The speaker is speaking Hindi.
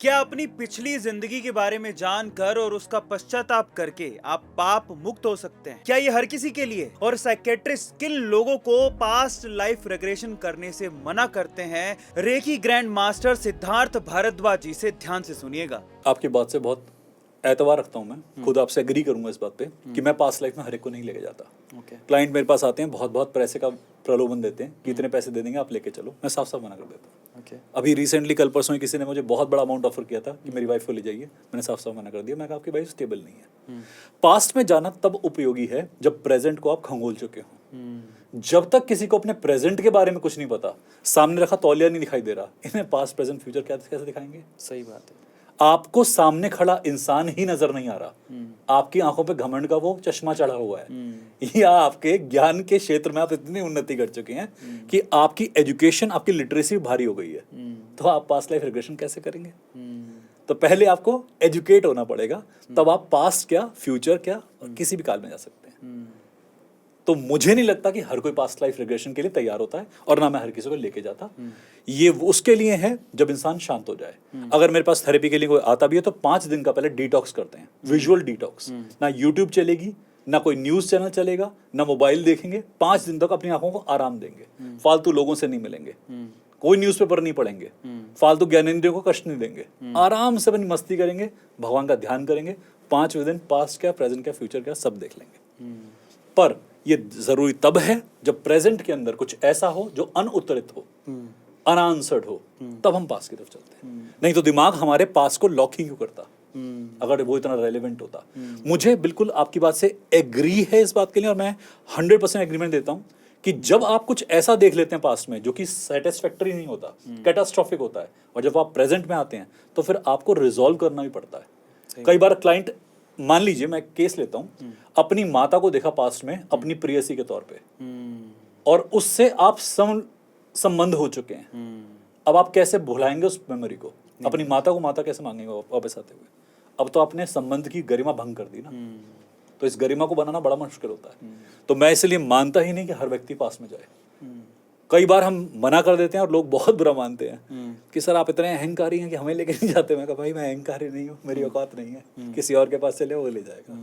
क्या अपनी पिछली जिंदगी के बारे में जानकर और उसका पश्चाताप करके आप पाप मुक्त हो सकते हैं? क्या ये हर किसी के लिए? और साइकेट्रिस्ट किन लोगों को पास्ट लाइफ रिग्रेशन करने से मना करते हैं? Reiki grand master Siddharth Bhardwaj ji से ध्यान से सुनिएगा। आपकी बात से बहुत एतबार रखता हूँ। मैं खुद आपसे एग्री करूंगा इस बात पे कि मैं पास्ट लाइफ में हर एक को नहीं लेके जाता। क्लाइंट मेरे पास आते हैं, बहुत पैसे का प्रलोभन देते हैं कि इतने पैसे दे देंगे, आप लेके चलो। मैं साफ साफ मना कर देता हूँ। अभी रिसेंटली कल परसों ही किसी ने मुझे बहुत बड़ा अमाउंट ऑफर किया था कि मेरी वाइफ को ले जाइए। मैंने साफ साफ मना कर दिया। मैं कहा आपकी वाइफ स्टेबल नहीं है। पास्ट में जाना तब उपयोगी है जब प्रेजेंट को आप खंगोल चुके हो। जब तक किसी को अपने प्रेजेंट के बारे में कुछ नहीं पता, सामने रखा तौलिया नहीं दिखाई दे रहा, इन्हें पास्ट प्रेजेंट फ्यूचर कैसे दिखाएंगे? सही बात है। आपको सामने खड़ा इंसान ही नजर नहीं आ रहा। आपकी आंखों पे घमंड का वो चश्मा चढ़ा हुआ है, या आपके ज्ञान के क्षेत्र में आप इतनी उन्नति कर चुके हैं कि आपकी एजुकेशन, आपकी लिटरेसी भारी हो गई है। तो आप पास्ट लाइफ रिग्रेशन कैसे करेंगे? तो पहले आपको एजुकेट होना पड़ेगा, तब आप पास्ट क्या, फ्यूचर क्या, किसी भी काल में जा सकते हैं। तो मुझे नहीं लगता कि हर कोई पास्ट लाइफ रिग्रेशन के लिए तैयार होता है, और ना मैं हर किसी को लेके जाता। ये उसके लिए है जब इंसान शांत हो जाए। अगर मेरे पास थेरेपी के लिए कोई आता भी है तो 5 दिन का पहले डिटॉक्स करते हैं, विजुअल डिटॉक्स। ना यूट्यूब चलेगी, ना कोई न्यूज चैनल चलेगा, ना मोबाइल देखेंगे। 5 दिन तक अपनी आंखों को आराम देंगे, फालतू लोगों से नहीं मिलेंगे, कोई न्यूज़पेपर नहीं पढ़ेंगे, फालतू ज्ञानेंद्रियों को कष्ट नहीं देंगे, आराम से अपनी मस्ती करेंगे, भगवान का ध्यान करेंगे। 5 दिन पास्ट क्या, प्रेजेंट क्या, फ्यूचर क्या, सब देख लेंगे। पर ये जरूरी तब है जब प्रेजेंट के अंदर कुछ ऐसा हो जो अनउत्तरित हो, अनआंसर्ड हो, तब हम पास की तरफ चलते हैं। नहीं तो दिमाग हमारे पास को लॉक ही क्यों करता, अगर वो इतना रेलेवेंट होता। मुझे बिल्कुल आपकी बात से एग्री है इस बात के लिए, और मैं 100% एग्रीमेंट देता हूं कि जब आप कुछ ऐसा देख लेते हैं पास्ट में जो कि सेटिस्फैक्टरी नहीं होता, कैटास्ट्रॉफिक होता है, और जब आप प्रेजेंट में आते हैं तो फिर आपको रिजॉल्व करना भी पड़ता है। कई बार क्लाइंट, मान लीजिए मैं केस लेता हूं, अपनी माता को देखा पास्ट में अपनी प्रेयसी के तौर पे, और उससे आप संबंध हो चुके हैं। अब आप कैसे भुलाएंगे उस मेमोरी को? अपनी माता को माता कैसे मांगेंगे वापस आते हुए? अब तो आपने संबंध की गरिमा भंग कर दी ना। तो इस गरिमा को बनाना बड़ा मुश्किल होता है। तो मैं इसलिए मानता ही नहीं कि हर व्यक्ति पास में जाए। कई बार हम मना कर देते हैं और लोग बहुत बुरा मानते हैं कि सर आप इतने अहंकारी हैं कि हमें लेके नहीं जाते। मैं कहा भाई मैं अहंकारी नहीं हूँ, मेरी औकात नहीं है, किसी और के पास चले वो ले जाएगा।